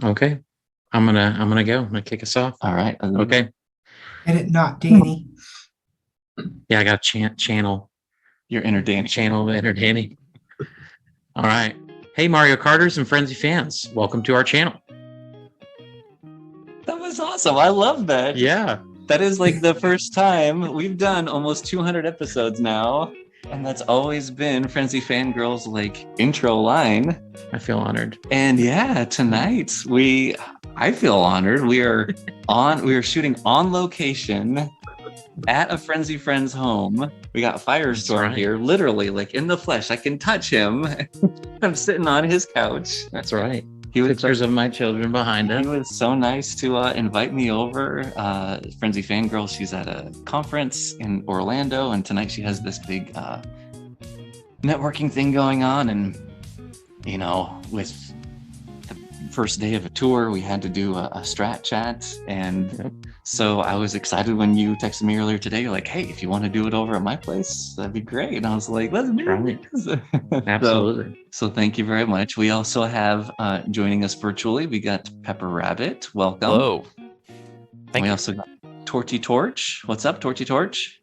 Okay. I'm gonna go. I'm gonna kick us off. All right. Okay. Edit not Danny. Yeah, I got channel You're entertaining. channel entertaining. All right. Hey, Mario Karters and Frenzy fans, welcome to our channel. That was awesome. I love that. Yeah. That is like the first time we've done almost 200 episodes now. And that's always been Frenzy Fangirl's like intro line. I feel honored. And yeah, tonight I feel honored. We are shooting on location at a Frenzy Friend's home. We got Firestorm here, literally like in the flesh. I can touch him. I'm sitting on his couch. That's right. He was Pictures of my children behind He us. was so nice to invite me over. Frenzy Fangirl, she's at a conference in Orlando, and tonight she has this big networking thing going on. And, you know, with the first day of a tour, we had to do a Strat chat. And so I was excited when you texted me earlier today. You're like, hey, if you want to do it over at my place, that'd be great. And I was like, let's do it. Absolutely. So thank you very much. We also have joining us virtually, we got Pepper Rabbit. Welcome. Hello. Thank We you. also got Torty Torch. What's up, Torty Torch?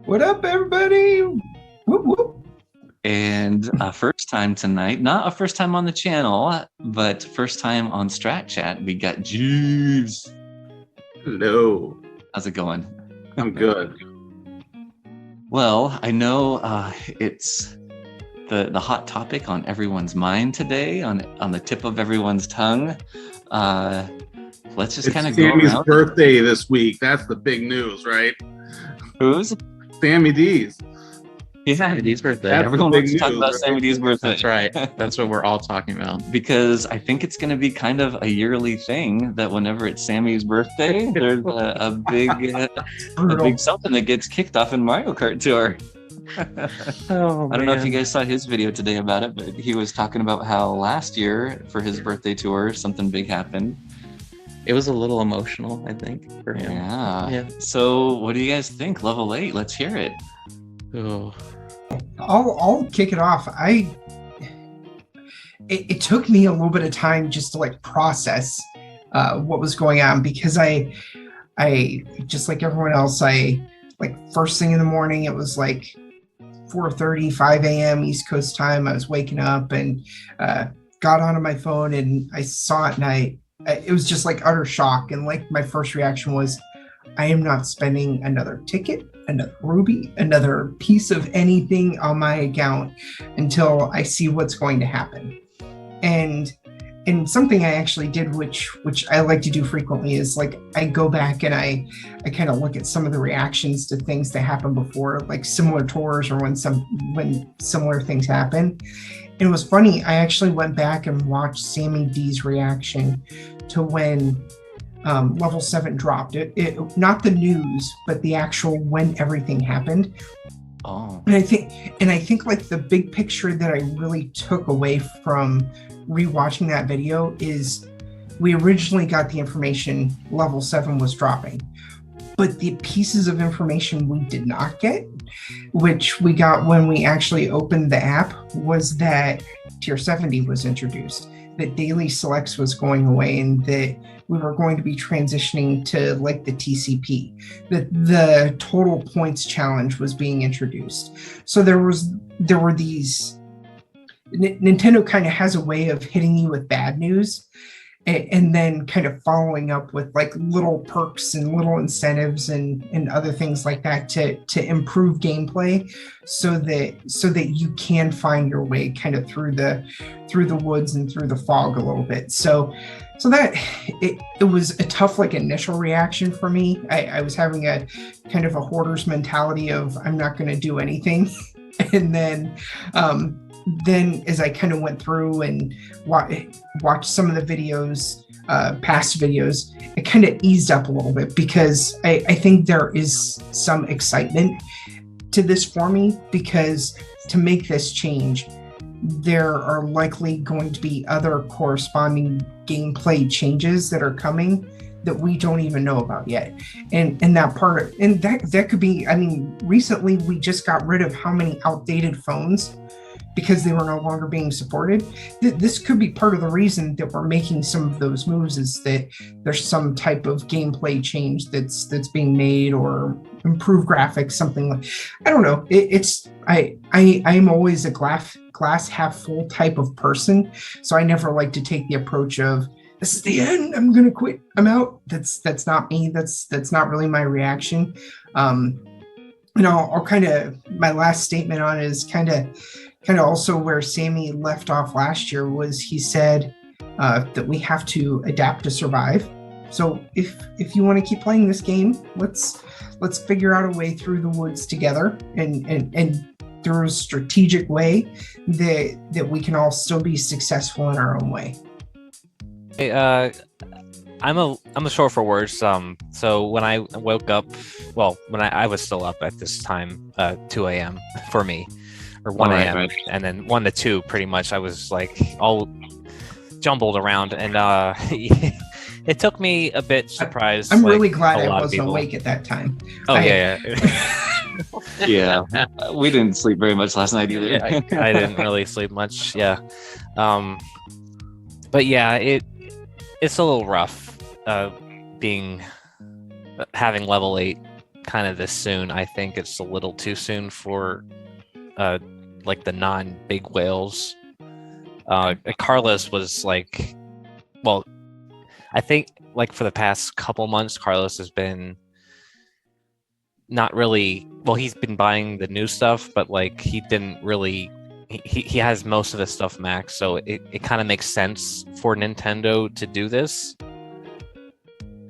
What up, everybody? Whoop, whoop. And first time tonight, not a first time on the channel, but first time on Strat Chat, we got Jeeves. Hello. How's it going? I'm good. Well, I know it's the hot topic on everyone's mind today, on the tip of everyone's tongue. Let's just It's kind of go Sammy's around. birthday this week. That's the big news, right? Who's? Sammy D's. Yeah, Sammy's birthday. That's everyone the wants to big talk news, about right? Sammy D's birthday. That's right. That's what we're all talking about. Because I think it's going to be kind of a yearly thing that whenever it's Sammy's birthday, there's a big something that gets kicked off in Mario Kart Tour. Oh, I don't know if you guys saw his video today about it, but he was talking about how last year for his birthday tour, something big happened. It was a little emotional, I think, for him. Yeah. Yeah. So what do you guys think? Level 8, let's hear it. Oh, I'll kick it off. It took me a little bit of time just to like process what was going on, because I just like everyone else, I like first thing in the morning, it was like 4:30, 5 a.m. East Coast time. I was waking up and got onto my phone and I saw it, and it was just like utter shock. And like my first reaction was, I am not spending another ticket, another ruby, another piece of anything on my account until I see what's going to happen. And something I actually did, which I like to do frequently, is like I go back and I kind of look at some of the reactions to things that happened before, like similar tours or when similar things happen. And it was funny, I actually went back and watched Sammy D's reaction to when level 7 dropped. It not the news, but the actual when everything happened. Oh. And I think like the big picture that I really took away from rewatching that video is we originally got the information level 7 was dropping, but the pieces of information we did not get, which we got when we actually opened the app, was that tier 70 was introduced, that daily selects was going away, and that we were going to be transitioning to like the TCP, that the total points challenge was being introduced. So there were these, Nintendo kind of has a way of hitting you with bad news and then kind of following up with like little perks and little incentives and other things like that to improve gameplay, so that you can find your way kind of through the woods and through the fog a little bit. So that it was a tough like initial reaction for me. I was having a kind of a hoarder's mentality of I'm not going to do anything. And then as I kind of went through and watched some of the videos, past videos, it kind of eased up a little bit, because I think there is some excitement to this for me, because to make this change, there are likely going to be other corresponding gameplay changes that are coming that we don't even know about yet. And that could be, I mean, recently we just got rid of how many outdated phones because they were no longer being supported. This could be part of the reason that we're making some of those moves, is that there's some type of gameplay change that's being made, or improved graphics, something like, I don't know. I'm always a glass half full type of person, so I never like to take the approach of, this is the end, I'm gonna quit, I'm out. That's not me. That's not really my reaction. I'll kind of, my last statement on it is kind of also where Sammy left off last year, was he said that we have to adapt to survive. So if you want to keep playing this game, let's figure out a way through the woods together, and through a strategic way that we can all still be successful in our own way. Hey, I'm a short for words. So when I woke up, well, when I was still up at this time, 2 a.m. for me, or 1 a.m. Right. And then 1 to 2, pretty much, I was like all jumbled around, and it took me a bit surprised. I'm like really glad a I lot of wasn't people. awake at that time. Oh, I- yeah. Yeah, we didn't sleep very much last night either. I didn't really sleep much. Yeah. But yeah, it's a little rough having level 8 kind of this soon. I think it's a little too soon for like the non-big whales. Carlos was like, well, I think like for the past couple months, Carlos has been not really, well, he's been buying the new stuff, but like he didn't really, he has most of the stuff maxed, so it kind of makes sense for Nintendo to do this.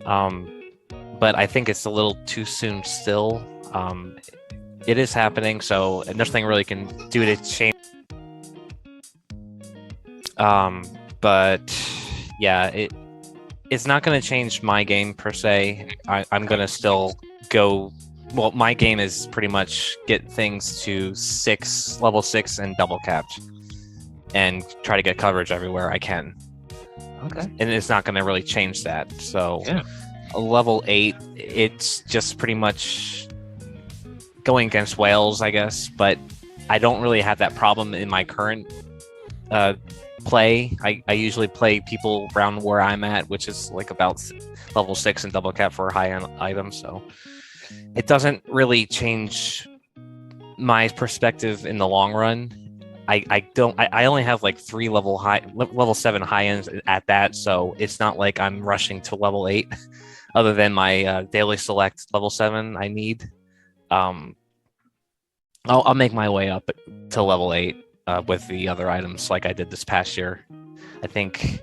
But I think it's a little too soon still. It is happening, so nothing really can do to change. But yeah, it's not going to change my game per se. I'm going to still go. Well, my game is pretty much get things to level 6 and double capped, and try to get coverage everywhere I can. Okay. And it's not going to really change that. So Yeah. a level 8, it's just pretty much going against whales, I guess. But I don't really have that problem in my current play. I usually play people around where I'm at, which is like about level 6 and double cap for high-end items. So it doesn't really change my perspective in the long run. I only have like 3 level 7 high ends at that, so it's not like I'm rushing to level 8 other than my daily select level 7 I need. I'll make my way up to level 8 with the other items like I did this past year. I think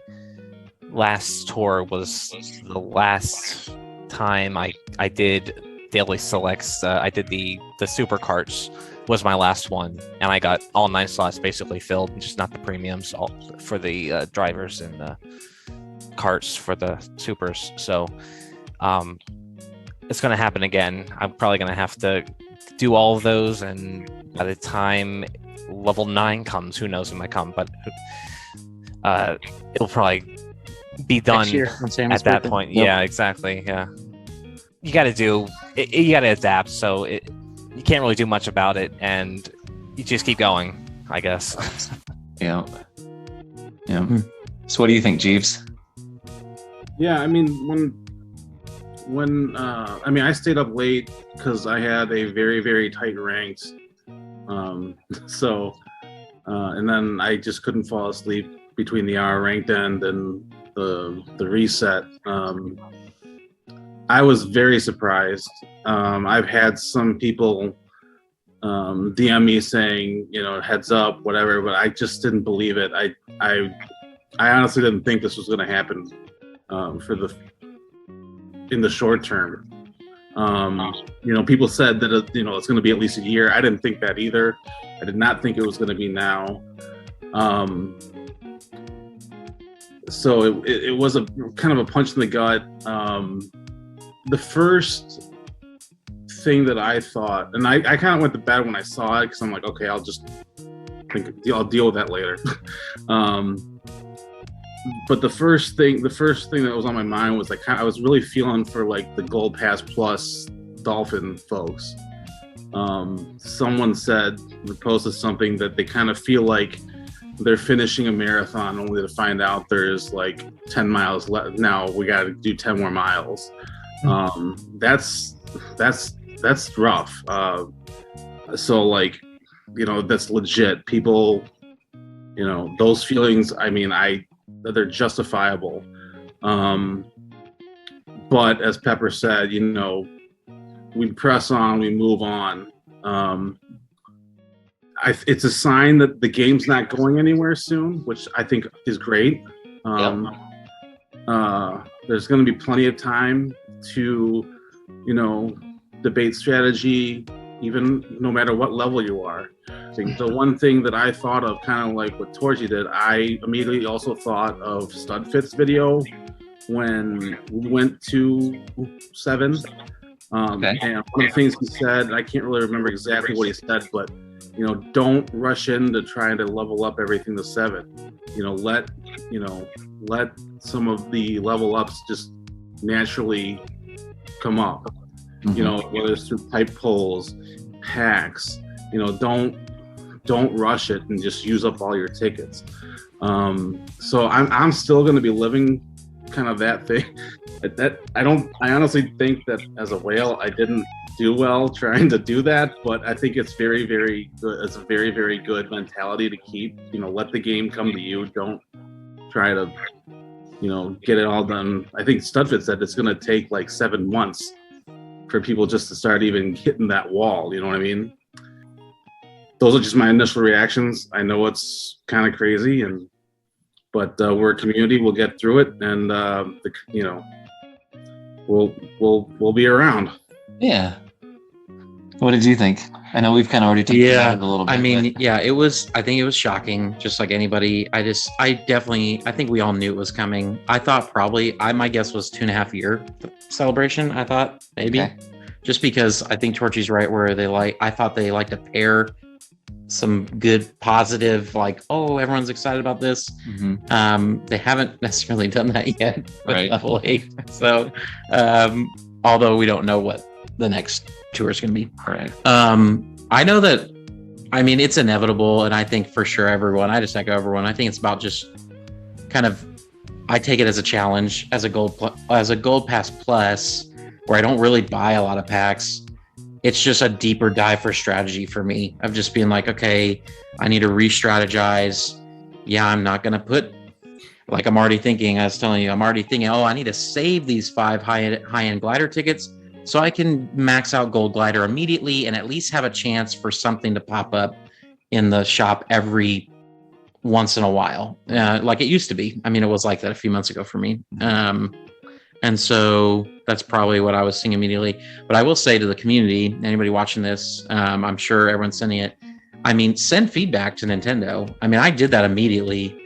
last tour was the last time I did daily selects. I did the super carts was my last one, and I got all 9 slots basically filled, just not the premiums, all for the drivers and the carts for the supers. So it's going to happen again. I'm probably going to have to do all of those, and by the time level 9 comes, who knows when it might come, but it'll probably be done Next year, on Sammy's at that birthday. point. Yep. Yeah, exactly. Yeah, you got to adapt. So you can't really do much about it, and you just keep going, I guess. Yeah. So what do you think, Jeeves? Yeah, I mean, when I stayed up late because I had a very, very tight ranked, and then I just couldn't fall asleep between the hour ranked end and the reset. I was very surprised. I've had some people DM me saying, heads up, whatever, but I just didn't believe it. I honestly didn't think this was going to happen in the short term. People said that it's going to be at least a year. I didn't think that either. I did not think it was going to be now. So it was a kind of a punch in the gut. The first thing that I thought, and I kind of went to bed when I saw it because I'm like, okay, I'll deal with that later. But the first thing that was on my mind was I was really feeling for like the Gold Pass Plus Dolphin folks, someone said, posted something that they kind of feel like they're finishing a marathon only to find out there's like 10 miles left. Now we got to do 10 more miles. That's rough. So like, you know, that's legit. People, you know, those feelings, I mean, they're justifiable. But as Pepper said, you know, we press on, we move on. It's a sign that the game's not going anywhere soon, which I think is great. There's going to be plenty of time to, you know, debate strategy, even no matter what level you are. I think the one thing that I thought of, kind of like what Torchy did, I immediately also thought of Studfit's video when we went to 7. And one of the things he said, I can't really remember exactly what he said, but you know, don't rush into trying to level up everything to 7. You know, let some of the level ups just naturally come up. Mm-hmm. You know, whether it's through pipe pulls, packs. You know, don't rush it and just use up all your tickets. So I'm still going to be living kind of that thing. I honestly think that as a whale, I didn't do well trying to do that, but I think it's very, very good. It's a very, very good mentality to keep. You know, let the game come to you. Don't try to, you know, get it all done. I think Studfit said it's going to take like 7 months for people just to start even hitting that wall. You know what I mean? Those are just my initial reactions. I know it's kind of crazy, but we're a community. We'll get through it, and you know, we'll be around. Yeah. What did you think? I know we've kind of already talked about it a little bit. I mean, yeah, I think it was shocking, just like anybody. I think we all knew it was coming. I thought my guess was 2.5 year celebration. I thought maybe just because I think Torchy's right where I thought they like to pair some good positive, like, oh, everyone's excited about this. Mm-hmm. They haven't necessarily done that yet with level 8. So, although we don't know what the next tour is going to be. Right. I know that, I mean, it's inevitable. And I think for sure I just echo everyone. I think it's about just kind of, I take it as a challenge, as a gold pass plus, where I don't really buy a lot of packs. It's just a deeper dive for strategy for me of just being like, okay, I need to re-strategize. Yeah, I'm not going to put, like I'm already thinking, oh, I need to save these 5 high-end glider tickets so I can max out gold glider immediately and at least have a chance for something to pop up in the shop every once in a while, like it used to be. I mean, it was like that a few months ago for me. And so that's probably what I was seeing immediately. But I will say to the community, anybody watching this, I'm sure everyone's sending it. I mean, send feedback to Nintendo. I mean, I did that immediately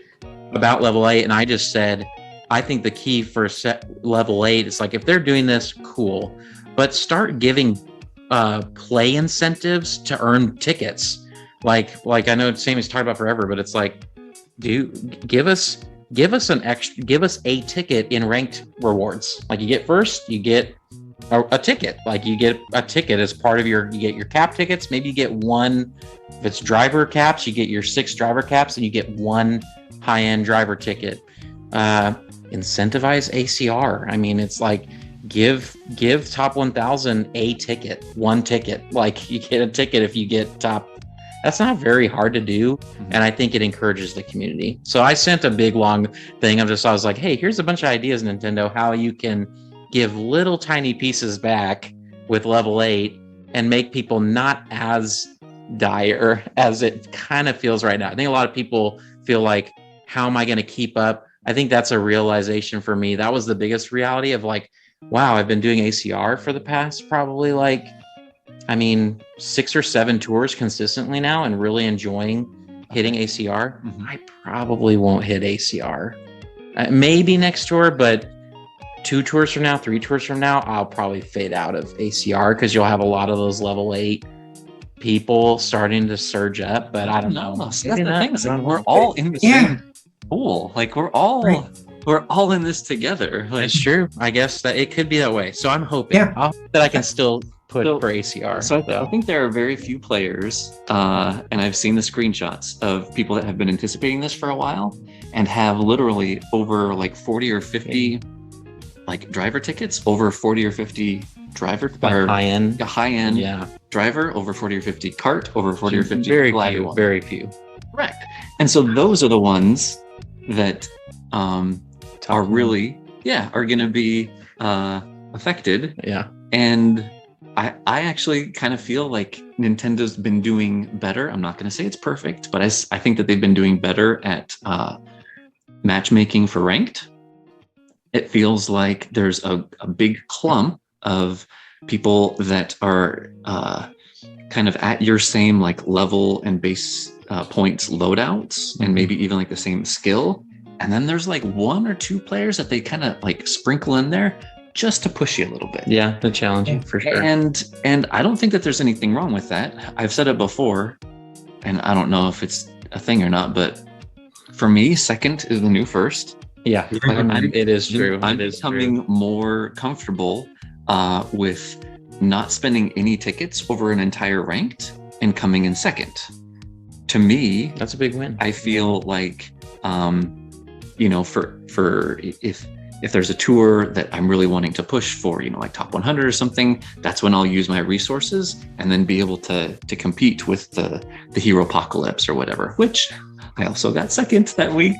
about level 8. And I just said, I think the key for level 8 is like, if they're doing this, cool. But start giving play incentives to earn tickets. Like I know Sammy's talked about forever, but it's like, give us a ticket in ranked rewards. Like you get first, you get a ticket. Like you get a ticket as part of you get your cap tickets. Maybe you get one, if it's driver caps, you get your 6 driver caps and you get 1 high-end driver ticket. Incentivize ACR. I mean, it's like, give top 1,000 a ticket, 1 ticket. Like you get a ticket if you get top. That's not very hard to do, and I think it encourages the community. So I sent a big long thing. I was like, hey, here's a bunch of ideas, Nintendo, how you can give little tiny pieces back with level 8 and make people not as dire as it kind of feels right now. I think a lot of people feel like, how am I going to keep up? I think that's a realization for me. That was the biggest reality of like, wow, I've been doing ACR for the past probably 6 or 7 tours consistently now and really enjoying hitting ACR. Mm-hmm. I probably won't hit ACR. Maybe next tour, but 2 tours from now, 3 tours from now, I'll probably fade out of ACR because you'll have a lot of those level 8 people starting to surge up, but I don't know. That's the thing. We're all in the same pool. Like we're all in this together. Like, it's true. I guess that it could be that way. So I'm hoping that I can still put So- for ACR. So I think there are very few players, and I've seen the screenshots of people that have been anticipating this for a while and have literally over like 40 or 50 like driver tickets, over 40 or 50 driver or high end. a high-end Yeah, driver, over 40 or 50 cart, over 40 or 50 very glider few, one. very few. Correct. And so those are the ones that are really, are going to be affected. Yeah, And I actually kind of feel like Nintendo's been doing better. I'm not going to say it's perfect, but I think that they've been doing better at matchmaking for ranked. It feels like there's a big clump of people that are kind of at your same like level and base points loadouts, and maybe even like the same skill. And then there's like one or two players that they kind of like sprinkle in there just to push you a little bit. yeah, the challenging for sure. And I don't think that there's anything wrong with that. I've said it before, and I don't know if it's a thing or not, but for me, second is the new first. Yeah, it is true. I'm it is becoming true. more comfortable with not spending any tickets over an entire ranked and coming in second. To me, That's a big win. I feel like, for if there's a tour that I'm really wanting to push for, like top 100 or something, that's when I'll use my resources and then be able to compete with the Hero Apocalypse or whatever, which I also got second that week.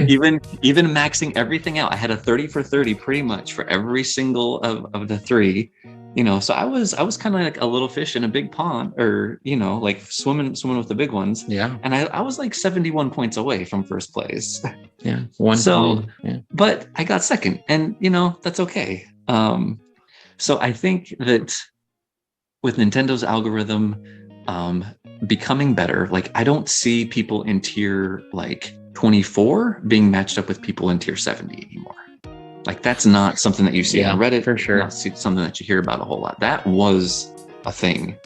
even maxing everything out. I had a 30 for 30 pretty much for every single of the three. So I was kind of like a little fish in a big pond, or like swimming with the big ones. Yeah, And I was like 71 points away from first place. yeah. One. So- point, yeah. But I got second, and that's okay. So I think that with Nintendo's algorithm becoming better, like I don't see people in tier like 24 being matched up with people in tier 70 anymore. Like that's not something that you see on Reddit. for sure. Not something that you hear about a whole lot. That was a thing.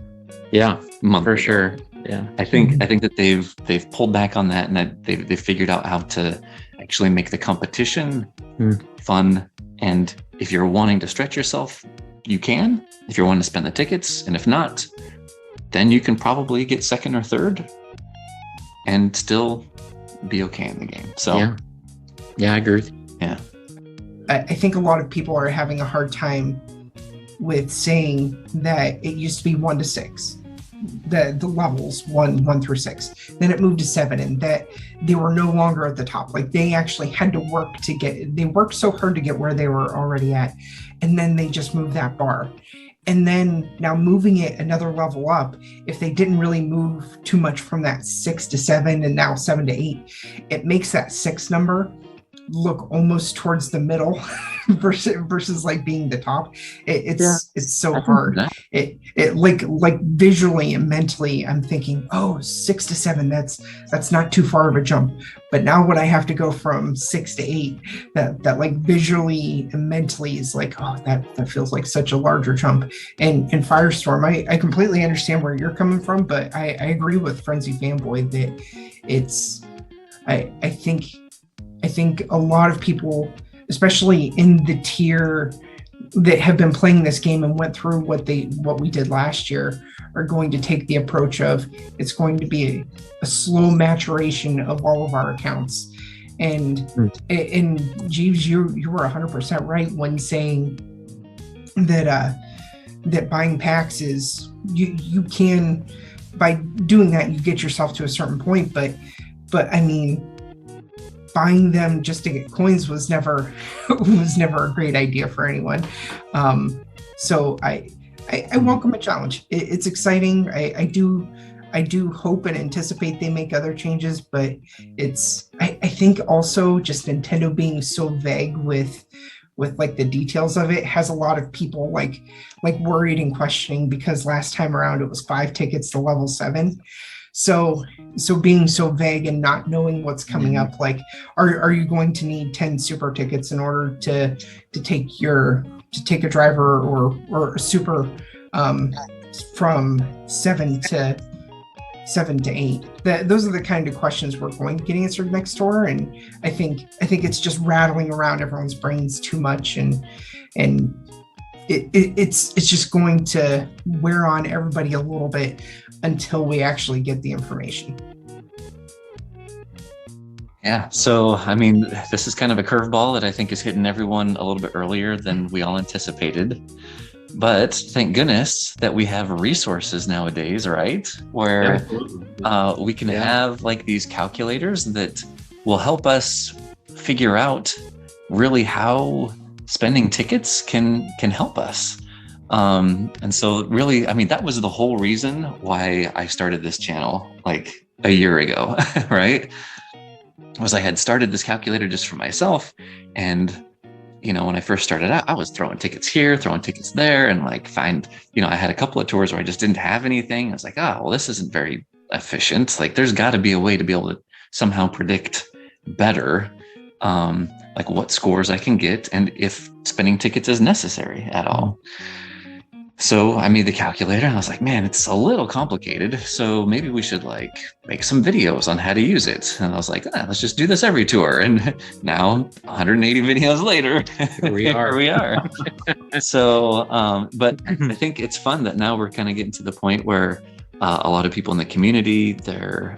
Yeah, Month for ago. sure. Yeah, I think that they've pulled back on that, and that they've figured out how to actually make the competition fun. And if you're wanting to stretch yourself, you can. If you're wanting to spend the tickets, and if not, then you can probably get second or third and still be okay in the game. So yeah, I agree with you. yeah. I think a lot of people are having a hard time with saying that it used to be 1 to 6, the levels 1 through 6. Then it moved to 7, and that they were no longer at the top. Like they actually had to work they worked so hard to get where they were already at, and then they just moved that bar. And then now moving it another level up, if they didn't really move too much from that 6 to 7 and now 7 to 8, it makes that 6 number look almost towards the middle versus like being the top. It's so hard. It like visually and mentally, I'm thinking, 6 to 7, that's not too far of a jump. But now when I have to go from 6 to 8, that like visually and mentally is like, that feels like such a larger jump. And in Firestorm, I completely understand where you're coming from, but I agree with Frenzy Fanboy that it's I think a lot of people, especially in the tier that have been playing this game and went through what we did last year, are going to take the approach of it's going to be a slow maturation of all of our accounts. And Jeeves, you were 100% right when saying that buying packs is you can, by doing that, you get yourself to a certain point, but I mean, buying them just to get coins was never a great idea for anyone. So I welcome a challenge. It's exciting. I do hope and anticipate they make other changes, but I think also just Nintendo being so vague with like the details of it has a lot of people like worried and questioning, because last time around it was 5 tickets to level 7. So being so vague and not knowing what's coming up, like are you going to need 10 super tickets in order to take a driver or a super from 7 to 8? Those are the kind of questions we're going to get answered next tour, and I think it's just rattling around everyone's brains too much, and it's just going to wear on everybody a little bit until we actually get the information. Yeah. So, I mean, this is kind of a curveball that I think is hitting everyone a little bit earlier than we all anticipated. But thank goodness that we have resources nowadays, right? Where Absolutely. we can Yeah. have like these calculators that will help us figure out really how spending tickets can help us. And so really, I mean, that was the whole reason why I started this channel like a year ago, right? Was I had started this calculator just for myself. And, you know, when I first started out, I was throwing tickets here, throwing tickets there, and like I had a couple of tours where I just didn't have anything. I was like, oh, well, this isn't very efficient. Like there's got to be a way to be able to somehow predict better, like what scores I can get and if spending tickets is necessary at all. So I made the calculator and I was like, man, it's a little complicated. So maybe we should like make some videos on how to use it. And I was like, let's just do this every tour. And now 180 videos later, Here we are. here we are. So, but I think it's fun that now we're kind of getting to the point where a lot of people in the community, they're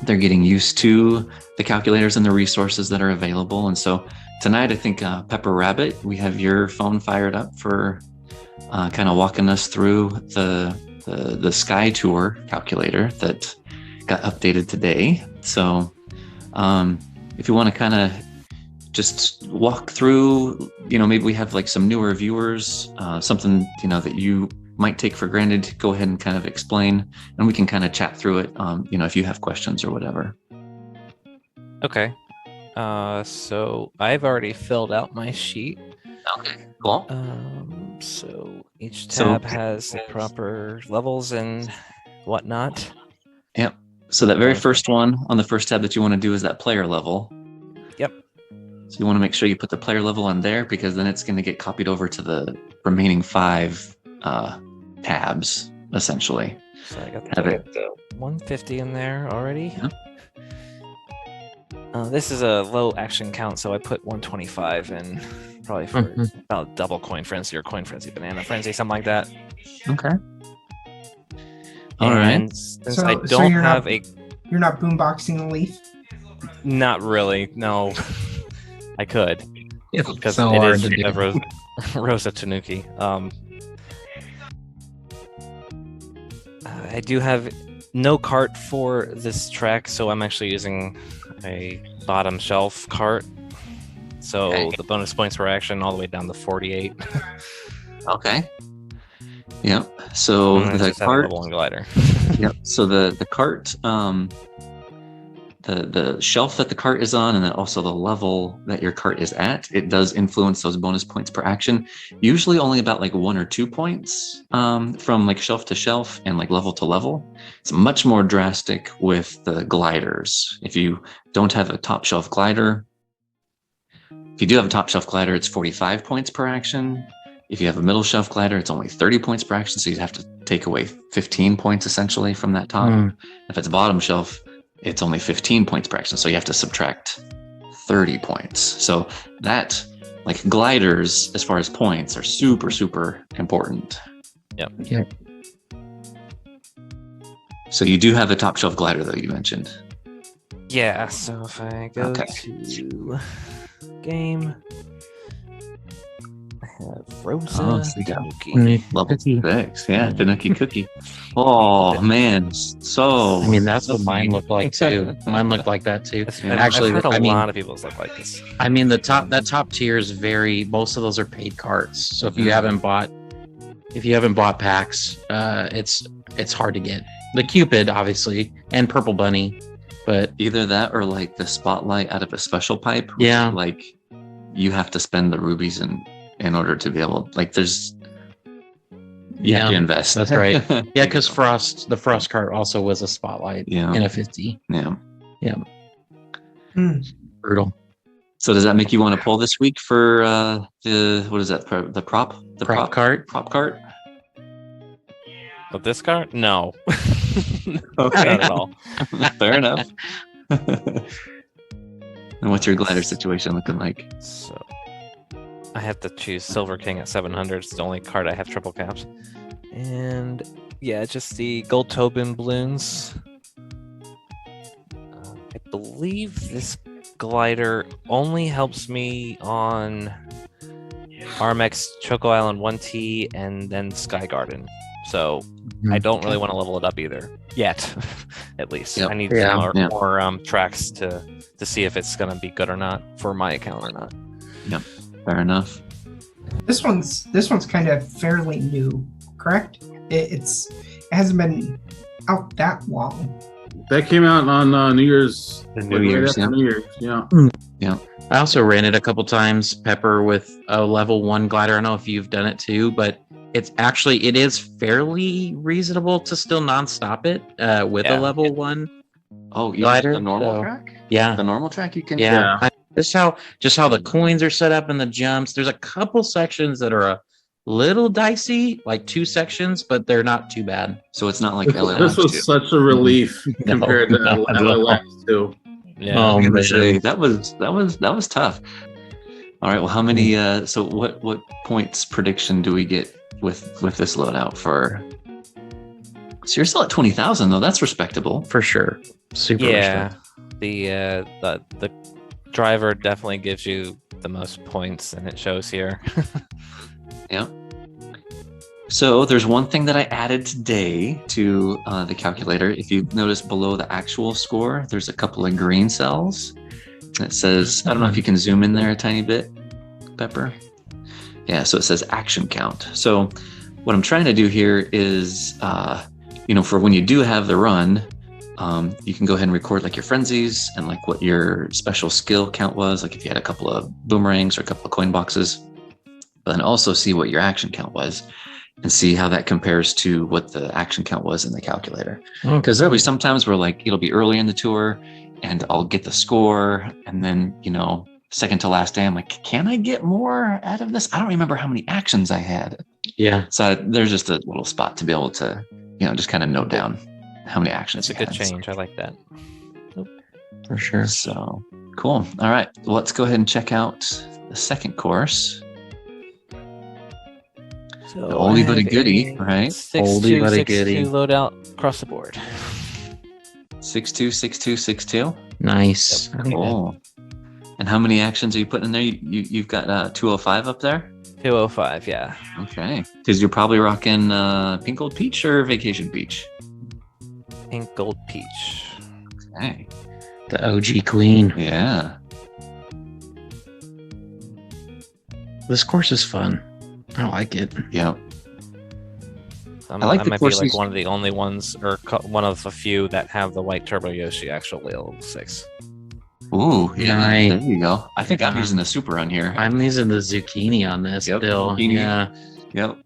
getting used to the calculators and the resources that are available. And so tonight, I think Pepper Rabbit, we have your phone fired up for kind of walking us through the Sky Tour calculator that got updated today. So if you want to kind of just walk through, maybe we have like some newer viewers, something, that you might take for granted, go ahead and kind of explain, and we can kind of chat through it, if you have questions or whatever. Okay. So I've already filled out my sheet. Okay, cool. So each So- tab has the proper levels and whatnot. Yep. So that very first one on the first tab that you want to do is that player level. Yep. So you want to make sure you put the player level on there, because then it's going to get copied over to the remaining 5 tabs, essentially. So I got Have the it. 150 in there already. Yeah. This is a low action count, so I put 125 in, probably for about double coin frenzy or coin frenzy, banana frenzy, something like that. Okay. All right. And since So- I so don't you're have not- You're not boomboxing the leaf. not really, no. I could, It's because so it hard is to do. a Rosa Tanuki. I do have no cart for this track, so I'm actually using a bottom shelf cart. So Okay. the bonus points per action all the way down to 48. Okay. Yep. So And I the just have a cart. level one glider. Yep. So the cart, the shelf that the cart is on, and then also the level that your cart is at, it does influence those bonus points per action. Usually only about like 1 or 2 points from like shelf to shelf and like level to level. It's much more drastic with the gliders. If you don't have a top shelf glider, if you do have a top shelf glider, it's 45 points per action. If you have a middle shelf glider, it's only 30 points per action. So you'd have to take away 15 points essentially from that top. Mm. If it's bottom shelf, it's only 15 points per action. So you have to subtract 30 points. So that, like gliders, as far as points, are super, super important. Yep. Yeah. So you do have a top shelf glider, though, you mentioned. Yeah, so if I go Okay. to game, I have Rosa Oh, so you got- Tanuki. Level 6, yeah, Tanuki cookie. Oh, man. So. I mean, that's what mine looked like too. Mine looked like that too. Actually, I've heard a I mean- lot of people look like this. I mean, that top tier is very. Most of those are paid carts. So if you Mhm. haven't bought packs, it's hard to get. The Cupid, obviously, and Purple Bunny, but Either that or like the spotlight out of a special pipe. which, Yeah. Like you have to spend the rubies in order to be able, like there's, you have to invest. that's right. Yeah, because the Frost cart also was a spotlight Yeah. in a 50. Yeah. Brutal. So does that make you want to pull this week for what is that? The prop? The Prop cart. Prop cart? But this card? No. Okay. Not at all. Fair enough. And what's your glider situation looking like? So I have to choose Silver King at 700. It's the only card I have triple caps. And yeah, just the gold Tobin balloons. I believe this glider only helps me on Armex, Choco Island 1T, and then Sky Garden. So I don't really want to level it up either yet, at least. Yep. I need Yeah. some more tracks to see if it's gonna be good or not for my account or not. Fair enough. This one's kind of fairly new, correct? It hasn't been out that long. That came out on New Year's. New right Year's, after yeah. New Year's, yeah. I also ran it a couple times, Pepper, with a level 1 glider. I don't know if you've done it too, but it is fairly reasonable to still non-stop it with Yeah. a level 1 Oh, even glider. the normal so- track? Yeah. The normal track you can. Yeah. Yeah. Just how the coins are set up and the jumps. There's a couple sections that are a little dicey, like 2 sections, but they're not too bad. So it's not like This LLS was such a relief No, compared to not at all. LLS too. Yeah. Oh, I'm gonna man. say that was tough. All right. Well, how many? So what points prediction do we get with this loadout for? So you're still at 20,000 though. That's respectable. For sure. Super Yeah. respect. The driver definitely gives you the most points, and it shows here. Yeah. So there's one thing that I added today to the calculator. If you notice below the actual score, there's a couple of green cells. It says, I don't know if you can zoom in there a tiny bit, Pepper. Yeah, so it says action count. So what I'm trying to do here is, for when you do have the run, you can go ahead and record like your frenzies and like what your special skill count was, like if you had a couple of boomerangs or a couple of coin boxes, but then also see what your action count was and see how that compares to what the action count was in the calculator. Because there'll be some times where like it'll be early in the tour and I'll get the score, and then second to last day I'm like, can I get more out of this? I don't remember how many actions I had. Yeah. So there's just a little spot to be able to just kind of note down how many actions It's a you good had. change. I like that. For sure. So cool. All right, well, let's go ahead and check out the second course. So The oldie I but a have goodie, right? 6-2, Oldie but a 6-2 goodie. loadout across the board. 6-2, 6-2, 6-2. Nice. Cool. And how many actions are you putting in there? You've got 205 up there? 205, yeah. Okay. Because you're probably rocking Pink Gold Peach or Vacation Peach? Pink Gold Peach. Okay. The OG queen. Yeah. This course is fun. I like it. Yep. I like the might be courses- like one of the only ones, or one of the few that have the white Turbo Yoshi actually level 6. Ooh, yeah. Nice. There you go. I think I'm using the super run here. I'm using the zucchini on this Yep, still. zucchini. Yeah. Yep.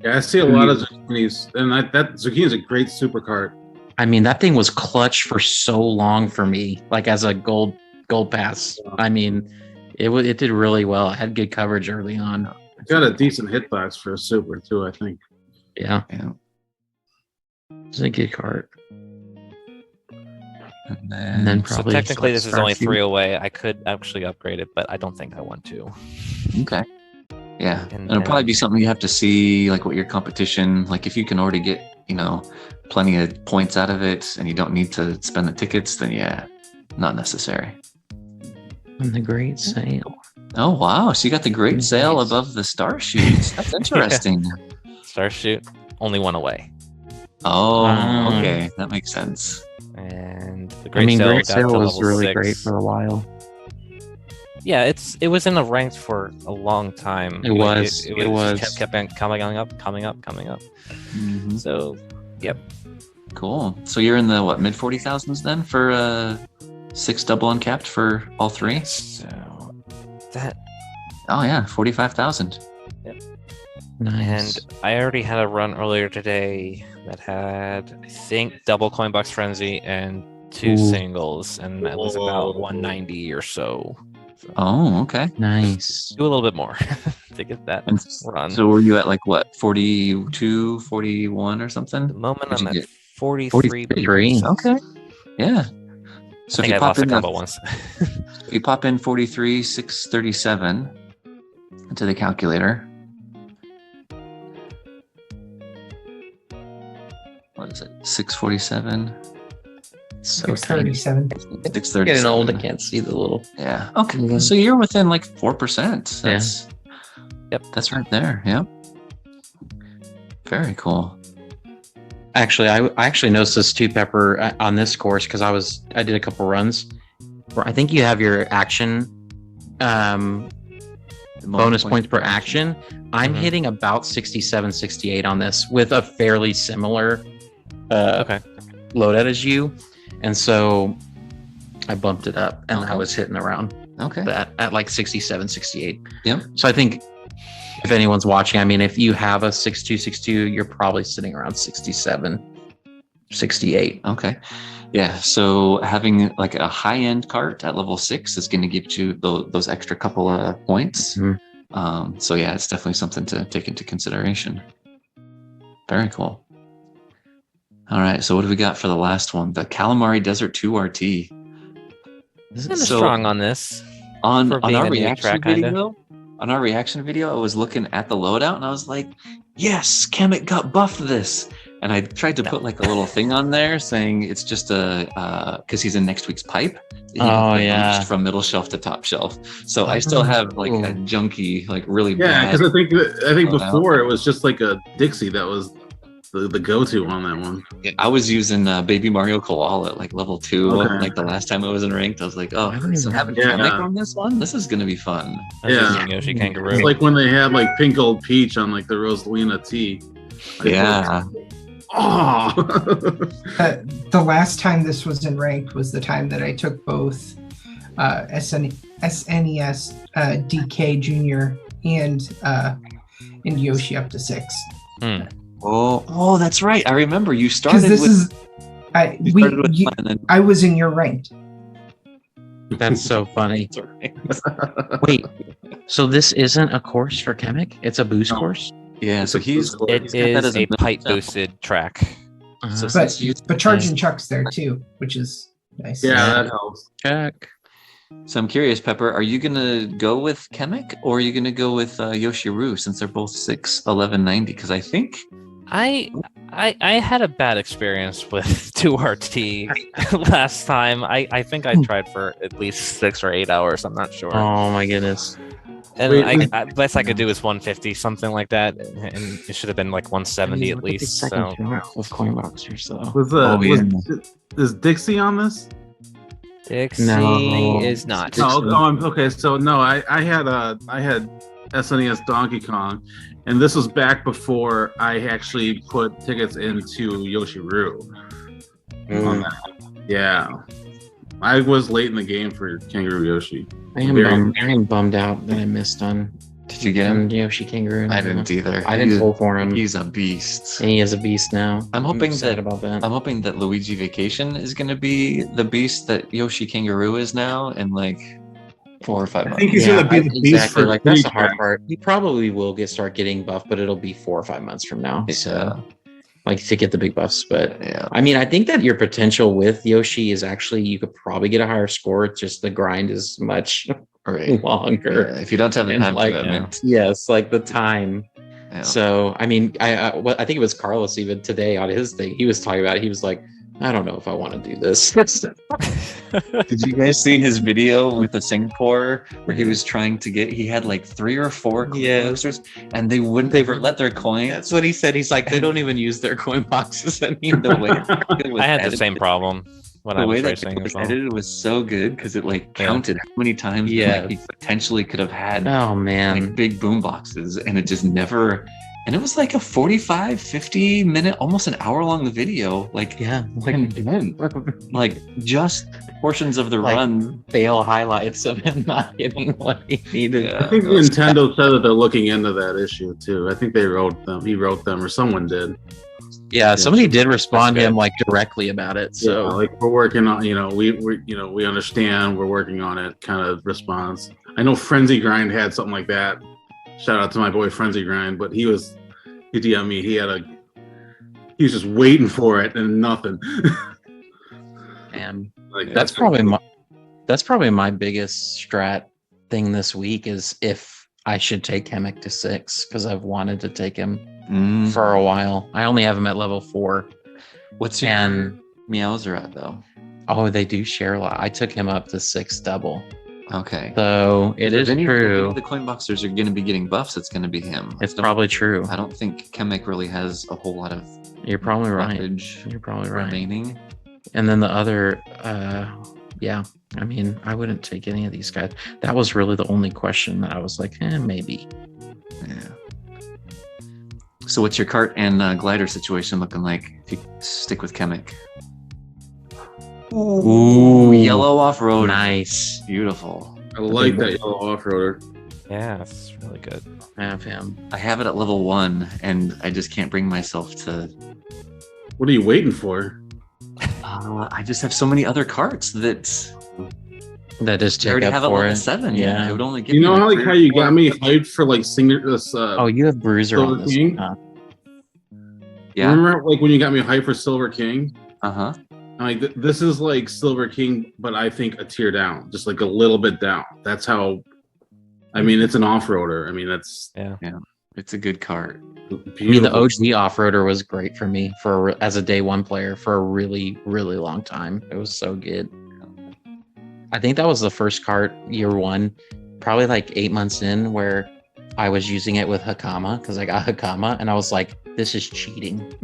Yeah, I see a lot of zucchinis, and that zucchini is a great super card. I mean, that thing was clutch for so long for me, like as a gold pass. I mean, it did really well. It had good coverage early on. It got a decent hitbox for a super too, I think. Yeah, Yeah. it's a good card. And then So probably technically, this is only Starfleet. 3 away. I could actually upgrade it, but I don't think I want to. Okay. Yeah. And It'll probably then- be something you have to see, like what your competition, like if you can already get, plenty of points out of it and you don't need to spend the tickets, then yeah, not necessary. And the great sale. Oh, wow. So you got the great sale Nice. above the star shoots. That's interesting. Starshoot, only 1 away. Oh, Ah. okay. That makes sense. And the I Great mean, Sale great got sale to was level really 6. great for a while. Yeah, it was in the ranks for a long time. It was. It It was. kept on coming up. Mhm. So, yep. Cool. So you're in the mid 40,000s then for 6 double uncapped for all 3? So that, Oh yeah, 45,000. Nice. and I already had a run earlier today that had, I think, double coin box frenzy and 2 Ooh. singles, and that was about Whoa. 190 or so. Oh, okay. Nice. Do a little bit more to get that And run. so were you at 42, 41 or At the something? moment, What'd I'm you at get? 43. 43. Okay. Yeah. I So if think you I pop lost a in combo once. you pop in 43, 637, into the calculator. What is it? 647. So Six tiny. 37. 637. Getting old, I can't see the little. Yeah. Okay. Mhm. So you're within like 4%. Yeah. That's Yep. That's right there. Yep. Very cool. Actually, I actually noticed this too, Pepper, on this course because I did a couple runs where I think you have your action bonus points per action. I'm Mhm. hitting about 67, 68 on this with a fairly similar Okay. loadout as you, and so I bumped it up and I Okay. was hitting around Okay. that at like 67, 68. Yep. So I think if anyone's watching, I mean, if you have a 6262, you're probably sitting around 67, 68. Okay. Yeah. So having like a high-end cart at level 6 is going to give you those extra couple of points. Mhm. So yeah, it's definitely something to take into consideration. Very cool. All right. So what do we got for the last one? The Calamari Desert 2 RT. Kind of So- strong on this. On For being our a new reaction track, kinda. video, I was looking at the loadout and I was like, yes, Kemet got buffed this. And I tried to put like a little thing on there saying it's just because he's in next week's pipe. He got yeah. boosted from middle shelf to top shelf. So I still have like a junky, like really Yeah, bad. because I think loadout. before it was just like a Dixie that was the go-to on that one. I was using Baby Mario Koala at like level 2. Okay. Like the last time it was in ranked, I was like, oh, I don't so even having have- Kamek Yeah. on this one, this is gonna be fun. I was Yeah. using Yoshi Kangaroo. It's like when they had like pink gold peach on like the Rosalina tea. Like, Yeah. Oh. The last time this was in ranked was the time that I took both SNES DK Junior and Yoshi up to 6. Oh, that's right. I remember you Because started this with. is I You we started with you, mine and then I was in your ranked. That's so funny. Sorry. Wait, so this isn't a course for Kamek? It's a boost No. course? Yeah, so he's It he's got that as is a middle pipe step. boosted track. So Uh-huh. since you- But charging Chuck's there too, which is nice. Yeah, Yeah. that helps. Check. So I'm curious, Pepper, are you gonna go with Kemek or are you gonna go with Yoshiru since they're both 6'11", Because I think I had a bad experience with 2RT last time. I think I tried for at least 6 or 8 hours. I'm not sure. Oh my goodness. And Wait, best I could do is 150, something like that, and it should have been like 170 at least. So With coin boxers, though. Was is Dixie on this? Dixie No. is not. Okay. So no, I had SNES Donkey Kong, and this was back before I actually put tickets into Yoshiru. On that. Yeah, I was late in the game for Kangaroo Yoshi. I am bummed out that I missed on did you get him? Yoshi Kangaroo. I didn't either. I didn't pull for him. He's a beast. And he is a beast now. I'm hoping sad that- about that. I'm hoping that Luigi Vacation is going to be the beast that Yoshi Kangaroo is now in like 4 or 5 I months. think he's gonna be the beast exactly. for Like that's the Street hard Track. part. He probably will start getting buffed, but it'll be 4 or 5 months from now. Yeah. So, like to get the big buffs. But Yeah. I mean, I think that your potential with Yoshi is actually you could probably get a higher score. It's just the grind is much Right. longer. Yeah, if you don't have the And time like, commitment. yes, like the time. Yeah. So I mean, I think it was Carlos even today on his thing. He was talking about it. He was like, I don't know if I want to do this. Did you guys see his video with the Singapore where he was trying to get? He had like 3 or 4 Yeah. boosters, and they wouldn't ever let their coin. That's what he said. He's like, they don't even use their coin boxes anymore. The way it was I had the edited- same problem when I The way was that racing it as was well. edited was so good because it like Yeah. counted how many times Yeah. like, he potentially could have had Oh man. like big boom boxes, and it just never. And it was like a 45, 50 minute, almost an hour long video. Like Yeah, like just portions of the Like, run. fail highlights of him not getting what he needed. Yeah. I think Nintendo said that they're looking into that issue too. I think they wrote them. He wrote them, or someone did. Yeah, somebody did respond to That's him good. like directly about it. So So like we're working on, we understand, we're working on it. Kind of response. I know Frenzy Grind had something like that. Shout out to my boy Frenzy Grind, but he DM'd me. He was just waiting for it and nothing. and Like that's probably my biggest strat thing this week is if I should take Kamek to 6 because I've wanted to take him Mm. for a while. I only have him at level 4. What's your And Meowser at though? oh, they do share a lot. I took him up to 6 double. Okay. So it is If any true. of the coin boxers are going to be getting buffs, it's going to be him. It's probably true. I don't think Kamek really has a whole lot of You're probably right. buffage You're probably right. remaining. And then the other, yeah, I mean, I wouldn't take any of these guys. That was really the only question that I was like, maybe. Yeah. So what's your cart and glider situation looking like if you stick with Kamek? Ooh, Yellow off-road. Nice. Beautiful. I like that yellow off-roader. Yeah, it's really good. Have him. I have it at level 1 and I just can't bring myself to... What are you waiting for? I just have so many other carts that That is I already take have up it for level it. 7. Yeah. It would only give You me know how like three how or you four. got me hyped for like singer this Oh, you have Bruiser Silver on this King? one, huh? Yeah. Remember like when you got me hyped for Silver King? Uh-huh. I'm like this is like Silver King, but I think a tier down, just like a little bit down. That's how. I mean, it's an off-roader. I mean, that's Yeah. It's a good cart. I mean, the OG off-roader was great for me as a day one player for a really, really long time. It was so good. I think that was the first cart year one, probably like 8 months in, where I was using it with Hakama because I got Hakama and I was like, this is cheating.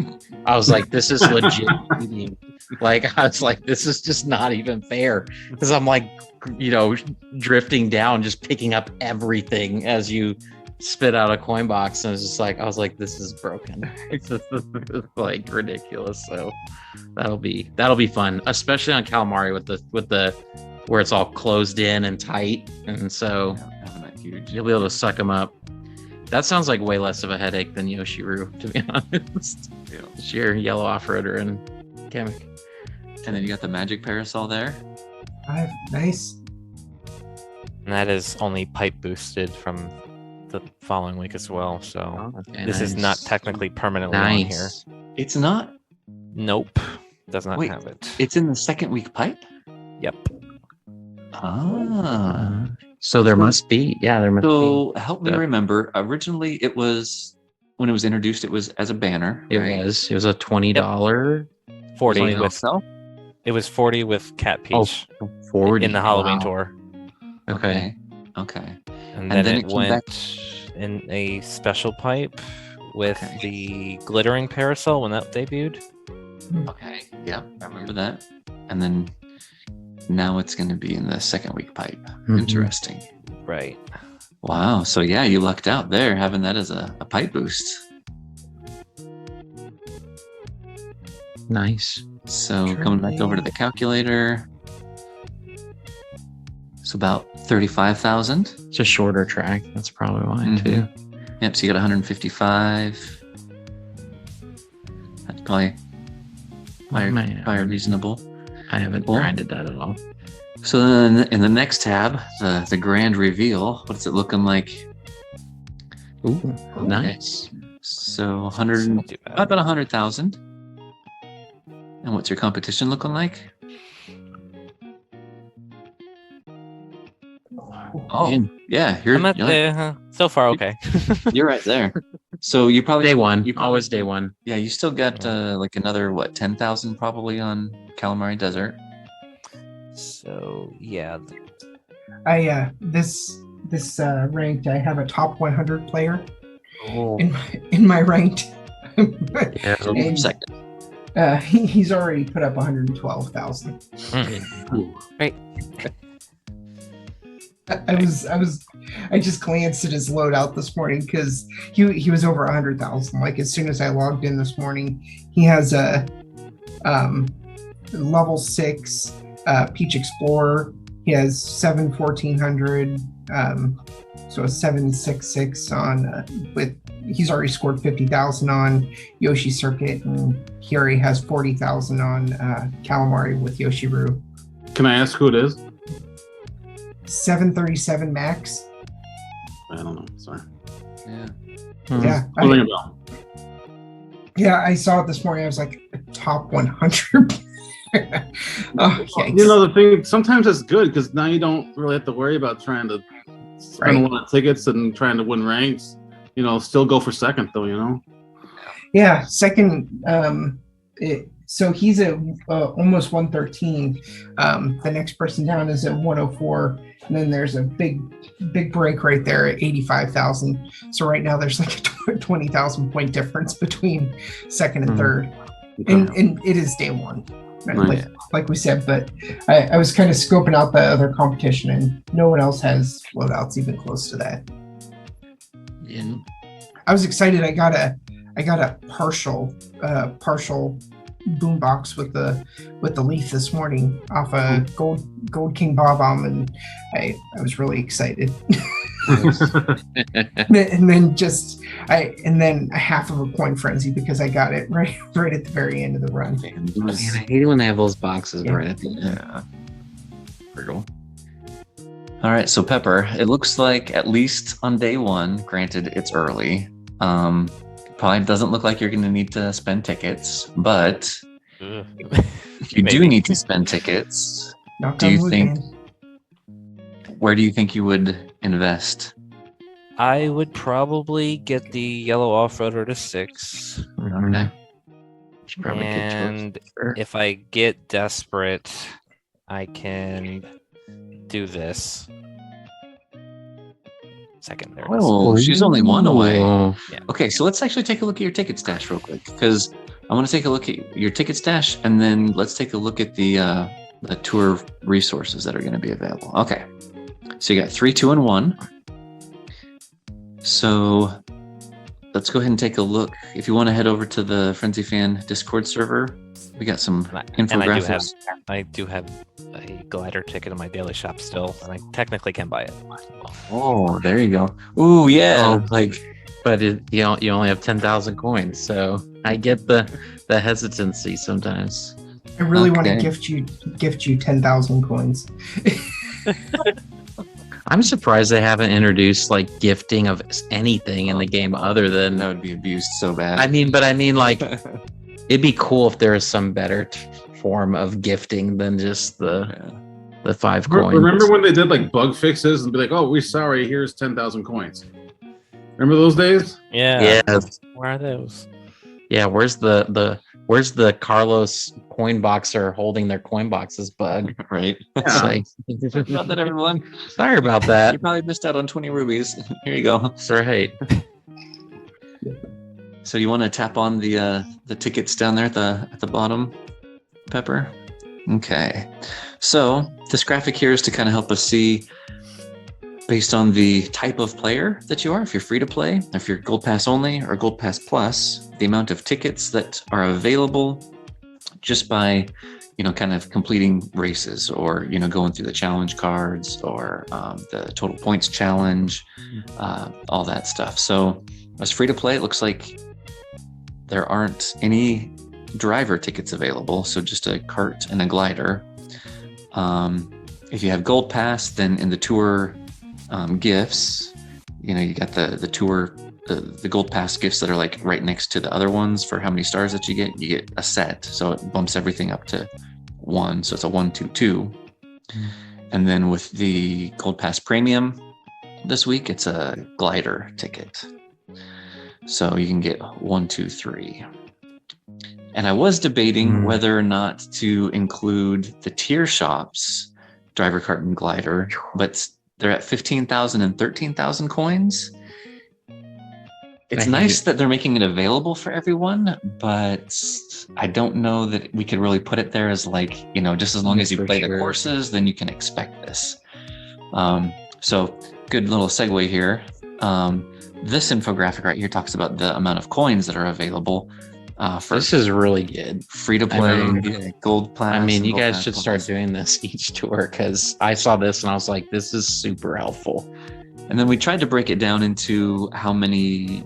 I was like, this is legit cheating. Like, I was like, this is just not even fair because I'm like, drifting down, just picking up everything as you spit out a coin box. And it's just like, I was like, this is broken. It's like ridiculous. So that'll be fun, especially on Calamari with the where it's all closed in and tight. And so Having that huge. you'll be able to suck them up. That sounds like way less of a headache than Yoshiru, to be honest. Yeah. Sheer yellow off-roader and Kamek. And then you got the magic parasol there. Nice. And that is only pipe boosted from the following week as well. So Okay, this is not nice. technically permanently on here. Nice. It's not. Nope. Does not Wait, have it. It's in the second week pipe. Yep. Ah. So there must be. Yeah, there must So help me Yeah. remember. Originally, it was when it was introduced. It was as a banner. be. right? It was a $20. 40 Something with else, no? it was 40 with Cat Oh, Peach 40 in the Halloween Wow. tour. Okay. Okay. And And then, then it it came went back- in a special pipe with Okay. the glittering parasol when that debuted. Okay. Yeah, I remember that. And then now it's going to be in the second week pipe. Mhm. Interesting. Right. Wow. So yeah, you lucked out there having that as a pipe boost. Nice. So coming back over to the calculator, it's about 35,000. It's a shorter track. That's probably why, Mhm. too. Yep. So you got 155. That's probably probably reasonable. I haven't Cool. grinded that at all. So then in the next tab, the grand reveal, what's it looking like? Ooh, nice. So 100, Not too bad. about 100,000. And what's your competition looking like? Oh, Man, yeah, you're I'm at so far okay. you're right there. So you probably day one. You probably- Always day one. Yeah, you still got like another 10,000 probably on Calamari Desert. So yeah, I this ranked. I have a top 100 player in my ranked. Yeah. And, Second. he's already put up 112,000. Great. I just glanced at his loadout this morning because he was over 100,000. Like as soon as I logged in this morning, he has a level 6 Peach Explorer. He has 7 1400, so a 766 on with. He's already scored 50,000 on Yoshi Circuit, and he already has 40,000 on Calamari with Yoshiru. Can I ask who it is? 737 max. I don't know. Sorry. Yeah. Hmm. Yeah, Ring a bell. I saw it this morning. I was like, top 100. Oh, yikes. You know the thing. Sometimes it's good because now you don't really have to worry about trying to spend a Right. lot of tickets and trying to win ranks. Still go for second though. Yeah, second. So he's at almost 113. The next person down is at 104, and then there's a big break right there at 85,000. So right now there's like a 20,000 point difference between second and third, and it is day one, right? Like we said. But I was kind of scoping out the other competition, and no one else has loadouts even close to that. Yeah. I was excited. I got a partial boombox with the leaf this morning off a gold King Bob-omb, and I was really excited. and then a half of a coin frenzy because I got it right at the very end of the run. Man, I hate when they have those boxes right at the end. Yeah. Brutal. All right, so Pepper, it looks like at least on day one, granted it's early, probably doesn't look like you're going to need to spend tickets, but if you do need to spend tickets, where do you think you would invest? I would probably get the yellow off-roader to 6. Okay. Should probably get And yours. Sure. if I get desperate, I can do this. Second, there it is. Oh, she's only one away. Oh. Yeah. Okay, so let's actually take a look at your ticket stash real quick, because I want to take a look at your ticket stash, and then let's take a look at the tour resources that are going to be available. Okay, so you got 3, 2, and 1. So let's go ahead and take a look. If you want to head over to the Frenzy Fan Discord server, we got some And infographics. I do have a glider ticket in my daily shop still, and I technically can buy it. Oh, there you go. Ooh, yeah. But you only have 10,000 coins, so I get the hesitancy sometimes. I really want to Okay. gift you 10,000 coins. I'm surprised they haven't introduced like gifting of anything in the game other than. that would be abused so bad. I mean, like it'd be cool if there was some better form of gifting than just the 5 coins. Remember when they did like bug fixes and be like, "Oh, we're sorry. Here's 10,000 coins." Remember those days? Yeah. Yeah, Where are those? yeah. Where's the Carlos coin boxer holding their coin boxes bug? right. It's Yeah. like, Sorry about that, everyone. sorry about You that. probably missed out on 20 rubies. Here you go. That's right. So you want to tap on the tickets down there at the bottom, Pepper? Okay. So this graphic here is to kind of help us see, based on the type of player that you are, if you're free to play, if you're Gold Pass only or Gold Pass Plus, the amount of tickets that are available just by, kind of completing races or, going through the challenge cards or the total points challenge, all that stuff. So as free to play, it looks like there aren't any driver tickets available. So just a kart and a glider. If you have Gold Pass, then in the tour gifts, you got the tour, the Gold Pass gifts that are like right next to the other ones for how many stars that you get a set. So it bumps everything up to 1. So it's a 1, 2, 2. And then with the Gold Pass Premium this week, it's a glider ticket. So you can get 1, 2, 3. And I was debating whether or not to include the tier shops, driver, kart, and glider, but they're at 15,000 and 13,000 coins. It's nice that they're making it available for everyone, but I don't know that we could really put it there as like, just as long as you play the courses, then you can expect this. So good little segue here. This infographic right here talks about the amount of coins that are available for This is really good. free to play, Gold Pass. I mean, and you Gold guys Pass should Plus. start doing this each tour because I saw this and I was like, this is super helpful. And then we tried to break it down into how many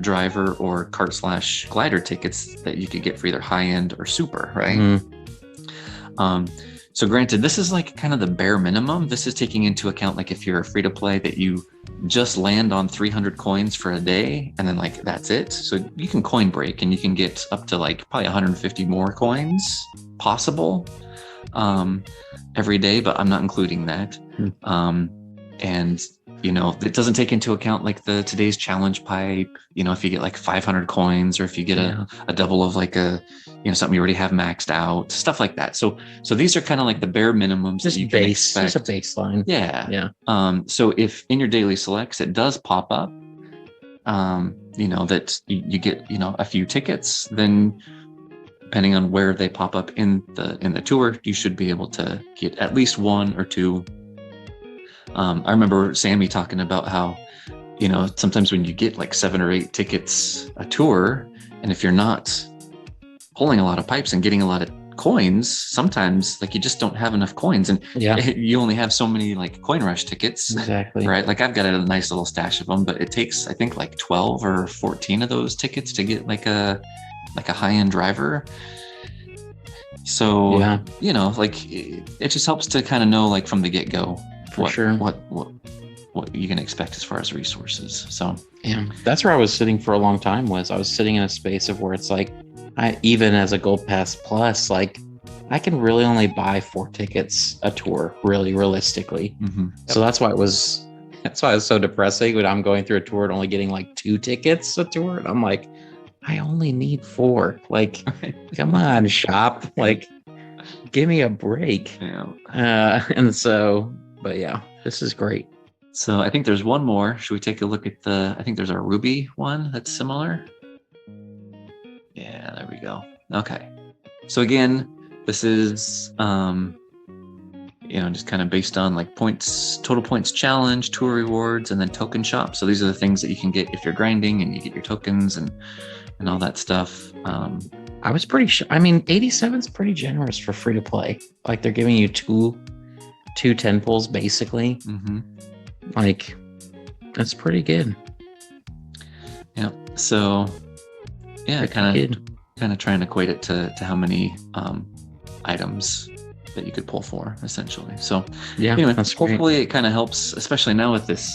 driver or kart / glider tickets that you could get for either high end or super, right? Mhm. So granted, this is like kind of the bare minimum. This is taking into account like if you're free to play that you just land on 300 coins for a day and then like that's it. So you can coin break and you can get up to like probably 150 more coins possible every day, but I'm not including that. And You know, it doesn't take into account like the today's challenge pipe, you know, if you get like 500 coins or if you get a double of like a, you know, something you already have maxed out, stuff like that. So these are kind of like the bare minimums that Just you can base, expect. just a baseline. Yeah. Yeah. So if in your daily selects it does pop up, you know, that you get, you know, a few tickets, then depending on where they pop up in the tour, you should be able to get at least one or two. I remember Sammy talking about how, you know, sometimes when you get like 7 or 8 tickets a tour, and if you're not pulling a lot of pipes and getting a lot of coins, sometimes like you just don't have enough coins, and you only have so many like coin rush tickets. Exactly. Right. Like I've got a nice little stash of them, but it takes, I think, like 12 or 14 of those tickets to get like a high-end driver. So, you know, like it just helps to kind of know like from the get-go what you can expect as far as resources. So yeah, that's where I was sitting for a long time. I was sitting in a space of where it's like, even as a Gold Pass Plus, like I can really only buy 4 tickets a tour, really realistically. So that's why it was so depressing when I'm going through a tour and only getting like 2 tickets a tour, and I'm like, I only need 4. Like, come on, shop. Like, give me a break. And so, but yeah, this is great. So I think there's one more. Should we take a look at I think there's a Ruby one that's similar. Yeah, there we go. Okay. So again, this is, you know, just kind of based on like points, total points challenge, tour rewards, and then token shop. So these are the things that you can get if you're grinding and you get your tokens and all that stuff. I was pretty sure. I mean, 87 is pretty generous for free to play. Like they're giving you two 10 pulls basically. Like that's pretty good. Yeah. So yeah, kind of try and equate it to how many items that you could pull for essentially. So yeah, anyway, that's hopefully great. it kind of helps, especially now with this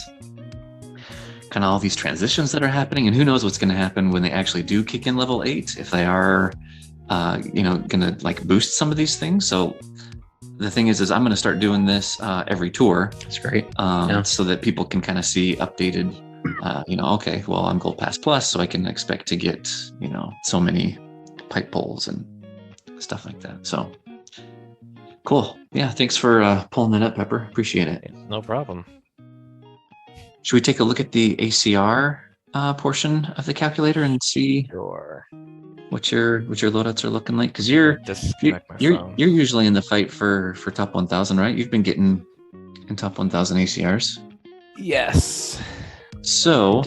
kind of all these transitions that are happening, and who knows what's going to happen when they actually do kick in level 8, if they are you know, going to like boost some of these things. So the thing is I'm going to start doing this every tour. That's great. So that people can kind of see updated, you know, okay, well, I'm Gold Pass Plus, so I can expect to get, you know, so many pipe pulls and stuff like that. So cool. Yeah, thanks for pulling that up, Pepper. Appreciate it. No problem. Should we take a look at the ACR portion of the calculator and see Sure. what your loadouts are looking like? Because you're usually in the fight for top 1,000, right? You've been getting in top 1,000 ACRs. Yes. So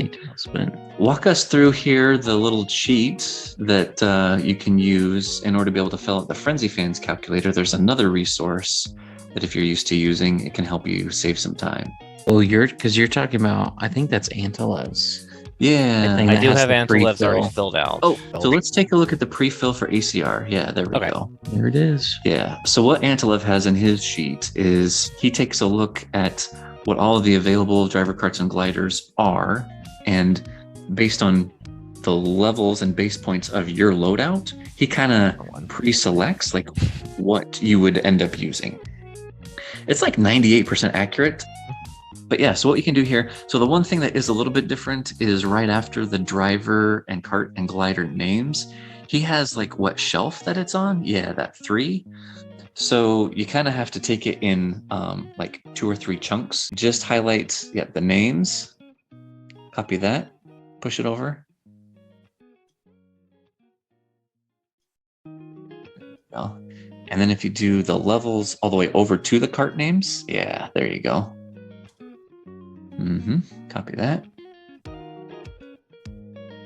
walk us through here the little cheat that you can use in order to be able to fill out the Frenzy Fans calculator. There's another resource that if you're used to using, it can help you save some time. Oh, you're talking about, I think that's Antelev's. Yeah, I do have Antelev's already filled out. Oh, so let's take a look at the pre-fill for ACR. Yeah, there we go. There it is. Yeah, so what Antelev has in his sheet is he takes a look at what all of the available driver carts and gliders are, and based on the levels and base points of your loadout, he kind of pre-selects like what you would end up using. It's like 98% accurate. But yeah, so what you can do here, so the one thing that is a little bit different is right after the driver and cart and glider names, he has like what shelf that it's on. Yeah, that 3. So you kind of have to take it in like 2 or 3 chunks. Just highlight the names, copy that, push it over. Well, and then if you do the levels all the way over to the cart names, yeah, there you go. Copy that.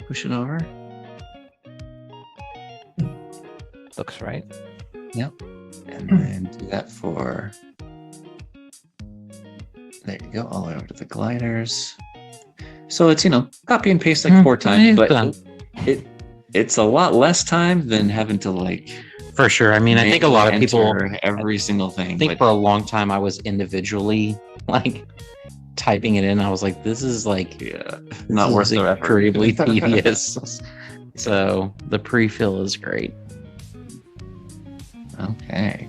Push it over. Looks right. Yep. And then do that for, there you go, all the way over to the gliders. So it's, you know, copy and paste like 4 times, but it's a lot less time than having to like. For sure. I mean, I think a lot of people, every single thing. I think for a long time I was individually like typing it in. I was like, this is like not worth the effort. Incredibly tedious. So the pre-fill is great. Okay.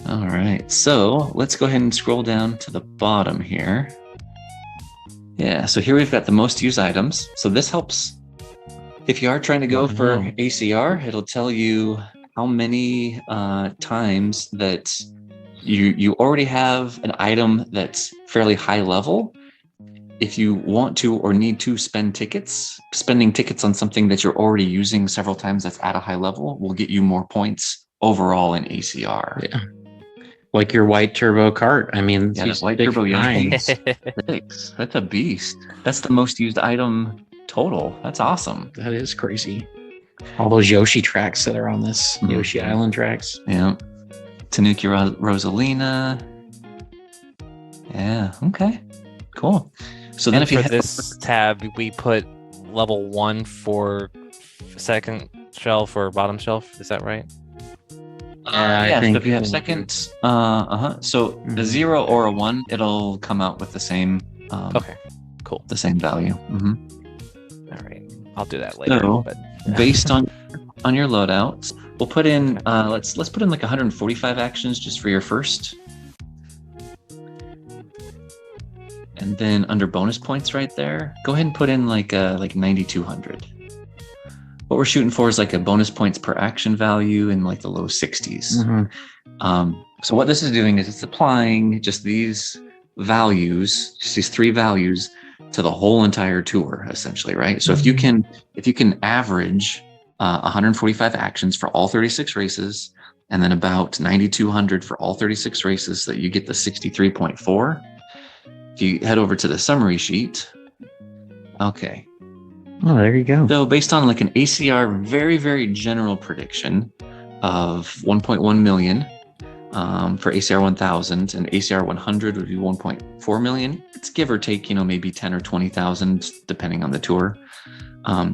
All right. So let's go ahead and scroll down to the bottom here. Yeah, so here we've got the most used items. So this helps if you are trying to go for ACR, it'll tell you how many times that you already have an item that's fairly high level. If you want to or need to spend tickets, spending tickets on something that you're already using several times that's at a high level will get you more points overall in ACR. Yeah. Like your white turbo cart. I mean, Yeah, these that white big turbo Yoshi. nines. That's a beast. That's the most used item total. That's awesome. That is crazy. All those Yoshi tracks that are on this Mhm. Yoshi Island tracks. Yeah. Tanuki Rosalina. Yeah. Okay. Cool. So then And if you for head this tab, we put level 1 for second shelf or bottom shelf. Is that right? I so think if you have second, so a 0 or a 1, it'll come out with the same. Okay, cool. The same value. Mm-hmm. All right, I'll do that later. So, but based on your loadouts, we'll put in. Let's put in like 145 actions just for your first. And then under bonus points right there, go ahead and put in like 9,200. What we're shooting for is like a bonus points per action value in like the low 60s. Mhm. So what this is doing is it's applying just these values, just these 3 values to the whole entire tour, essentially, right? So if you can average 145 actions for all 36 races, and then about 9,200 for all 36 races, so that you get the 63.4. If you head over to the summary sheet, okay. Oh, there you go. So based on like an ACR very, very general prediction of 1.1 million for ACR 1000, and ACR 100 would be 1.4 million. It's give or take, maybe 10 or 20,000 depending on the tour.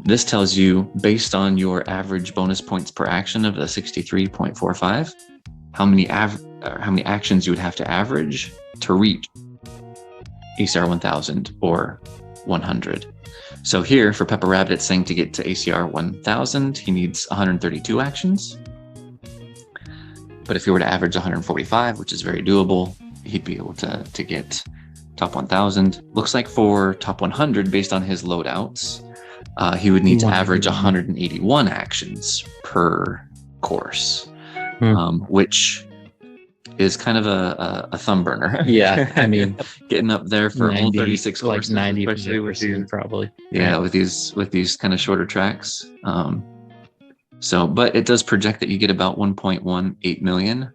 This tells you based on your average bonus points per action of the 63.45, how many actions you would have to average to reach ACR 1000 or 100. So here for Pepper Rabbit, it's saying to get to ACR 1000, he needs 132 actions. But if he were to average 145, which is very doable, he'd be able to get top 1000. Looks like for top 100, based on his loadouts, he would need to average 181 actions per course, which is kind of a thumb burner. Yeah, I mean, getting up there for 90, all 36 like courses, 90 especially with these, probably. yeah, with these kind of shorter tracks. But it does project that you get about 1.18 million.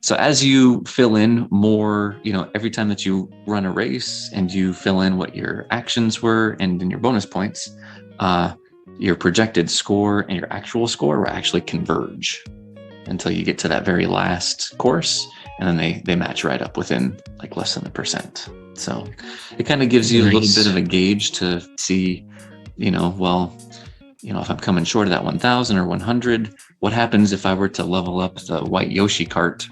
So as you fill in more, every time that you run a race and you fill in what your actions were and then your bonus points, your projected score and your actual score will actually converge until you get to that very last course, and then they match right up within like less than 1%. So it kind of gives you a little bit of a gauge to see, if I'm coming short of that 1000 or 100, what happens if I were to level up the white Yoshi cart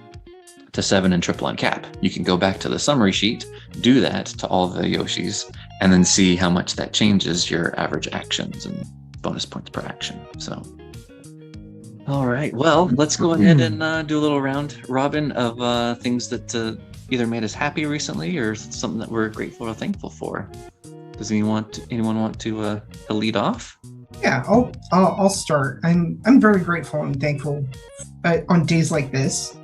to 7 and triple on cap? You can go back to the summary sheet, do that to all the Yoshis, and then see how much that changes your average actions and bonus points per action. So, all right, well, let's go ahead and do a little round robin of things that either made us happy recently or something that we're grateful or thankful for. Does anyone want to lead off? Yeah, I'll start. I'm very grateful and thankful on days like this,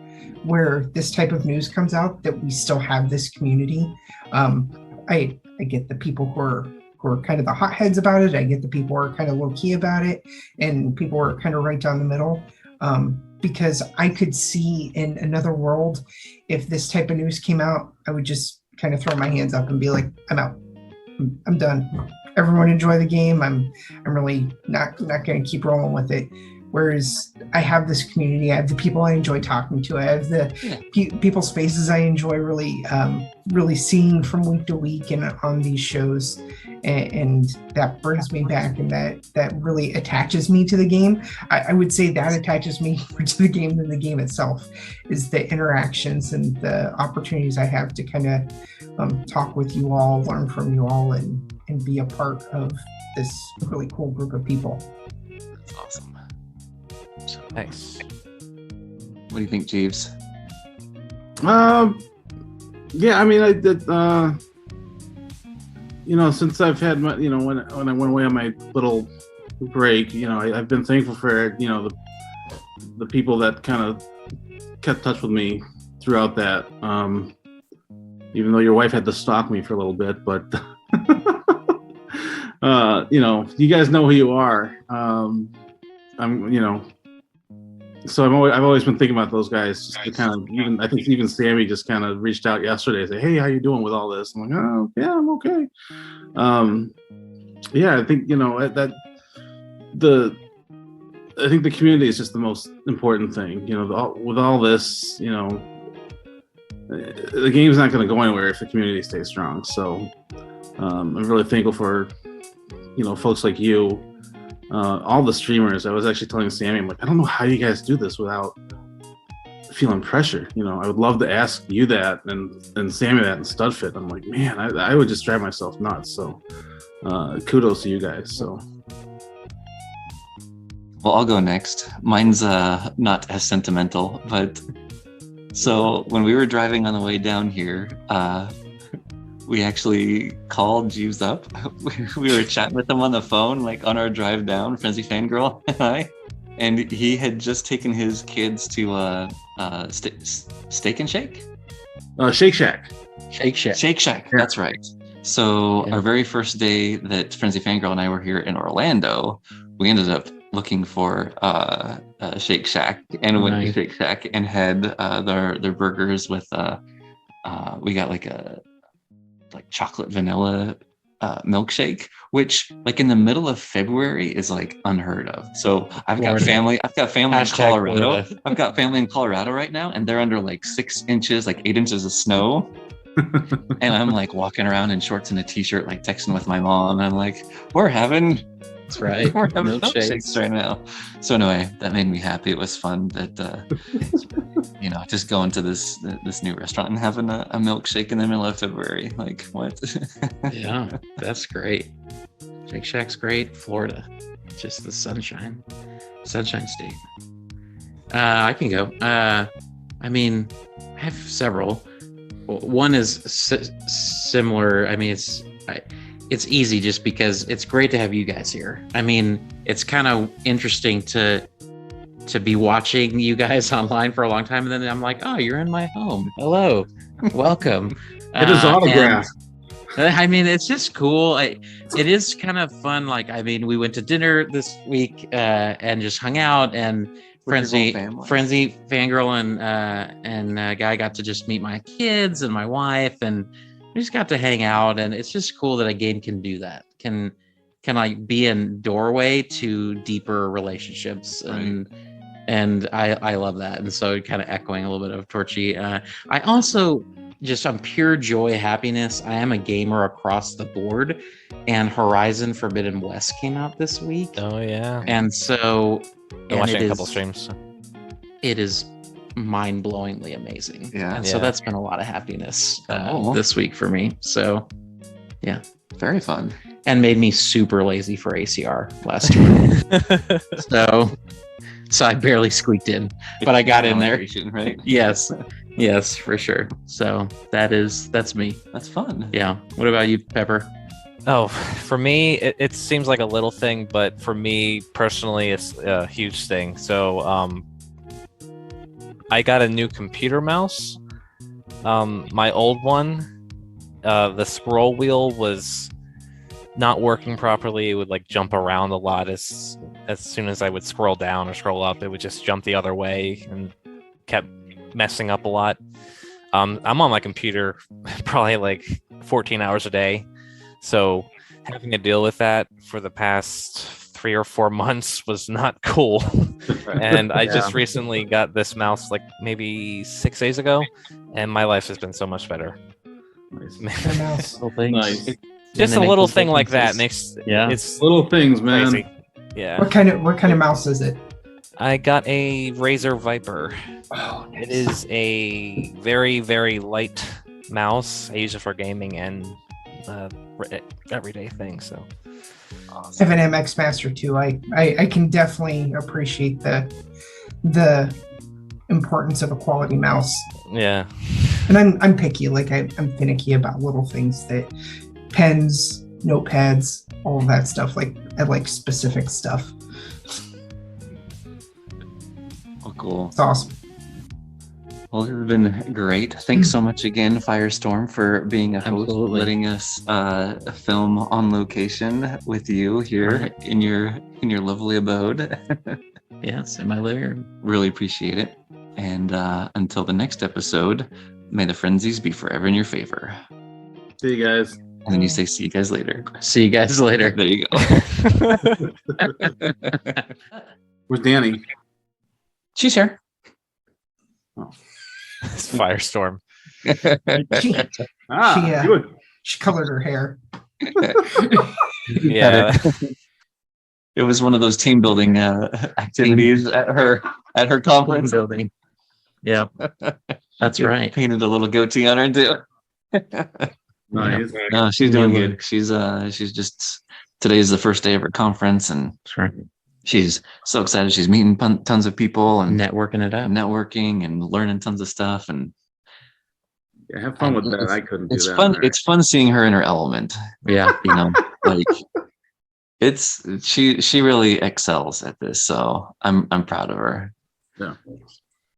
where this type of news comes out, that we still have this community. I get the people who are kind of the hotheads about it. I get the people who are kind of low key about it, and people who are kind of right down the middle. Because I could see in another world, if this type of news came out, I would just kind of throw my hands up and be like, I'm out. I'm done. Everyone enjoy the game. I'm really not going to keep rolling with it. Whereas I have this community, I have the people I enjoy talking to, I have the people's faces I enjoy really seeing from week to week and on these shows, and that brings me back, and that really attaches me to the game. I would say that attaches me more to the game than the game itself, is the interactions and the opportunities I have to kind of talk with you all, learn from you all, and be a part of this really cool group of people. That's awesome. Nice. What do you think, Jeeves? Yeah, I mean, I did. since I've had my, when I went away on my little break, I've been thankful for, the people that kind of kept touch with me throughout that. Even though your wife had to stalk me for a little bit, but you guys know who you are. So I've always been thinking about those guys. Just to kind of I think even Sammy just kind of reached out yesterday, say, "Hey, how you doing with all this?" I'm like, "Oh, yeah, I'm okay." I think I think the community is just the most important thing. With all this, the game's not going to go anywhere if the community stays strong. So I'm really thankful for folks like you. All the streamers. I was actually telling Sammy, I'm like, I don't know how you guys do this without feeling pressure. I would love to ask you that and Sammy that and Studfit. I'm like, man, I would just drive myself nuts. So kudos to you guys. So. Well, I'll go next. Mine's not as sentimental, but so when we were driving on the way down here, we actually called Jeeves up. We were chatting with him on the phone, like on our drive down, Frenzy Fangirl and I. And he had just taken his kids to Steak and Shake? Shake Shack. Shake Shack. Shake Shack, that's right. So our very first day that Frenzy Fangirl and I were here in Orlando, we ended up looking for Shake Shack and went to Shake Shack and had their burgers with we got like a chocolate vanilla milkshake, which like in the middle of February is like unheard of. So I've got family in Colorado. Florida. I've got family in Colorado right now, and they're under like 6 inches, like 8 inches of snow. And I'm like walking around in shorts and a t-shirt, like texting with my mom. And I'm like, we're having milkshakes right now. So anyway, that made me happy. It was fun that just going to this new restaurant and having a milkshake in the middle of February. Like what? Yeah, that's great. Shake Shack's great. Florida, just the sunshine state. I can go. I mean, I have several. One is similar. I mean, it's easy just because it's great to have you guys here. I mean, it's kind of interesting to be watching you guys online for a long time, and then I'm like, oh, you're in my home. Hello, welcome. It is autograph. I mean, it's just cool. It is kind of fun. Like, I mean, we went to dinner this week and just hung out, and Frenzy Fangirl and Guy got to just meet my kids and my wife, and we just got to hang out. And it's just cool that a game can do that. Can like be a doorway to deeper relationships, right. and I love that. And so kind of echoing a little bit of Torchy. I also just on pure joy, happiness. I am a gamer across the board, and Horizon Forbidden West came out this week. Oh yeah. And so I'm watching a couple streams. It is mind-blowingly amazing. Yeah. And so that's been a lot of happiness this week for me. So yeah. Very fun. And made me super lazy for ACR last year. So I barely squeaked in, but I got in there. Right? Yes, for sure. So that's me. That's fun. Yeah. What about you, Pepper? Oh, for me, it seems like a little thing, but for me personally, it's a huge thing. So I got a new computer mouse. My old one, the scroll wheel was not working properly. It would like jump around a lot as soon as I would scroll down or scroll up. It would just jump the other way and kept messing up a lot. I'm on my computer probably like 14 hours a day. So having to deal with that for the past 3 or 4 months was not cool. And I just recently got this mouse like maybe 6 days ago, and my life has been so much better. Nice. Nice. Just a little thing like that makes it's little things, man. crazy. Yeah. What kind of mouse is it? I got a Razer Viper. Oh, nice. It is a very, very light mouse. I use it for gaming and everyday things. So I have an MX Master too. I can definitely appreciate the importance of a quality mouse. yeah. And I'm picky. Like I'm finicky about little things that pens, notepads, all of that stuff. Like I like specific stuff. Oh, cool. It's awesome. Well, it's been great. Thanks so much again, Firestorm, for being a host, Absolutely. letting us film on location with you here in your lovely abode. Yes, in my living room. Really appreciate it. And until the next episode, may the frenzies be forever in your favor. See you guys. And then you say, "See you guys later." See you guys later. There you go. Where's Danny? She's here. It's Firestorm. She, Ah, She, good. she colored her hair. Yeah. It was one of those team building activities at her conference. Building. Yeah, that's right. Painted a little goatee on her too. Nice. No, she's doing good. She's just, today is the first day of her conference, and That's right. she's so excited. She's meeting tons of people and Networking it up. networking and learning tons of stuff. And Yeah, have fun with that. I couldn't do it's that. fun. It's fun seeing her in her element. Yeah. You know, like she really excels at this. So I'm proud of her. Yeah.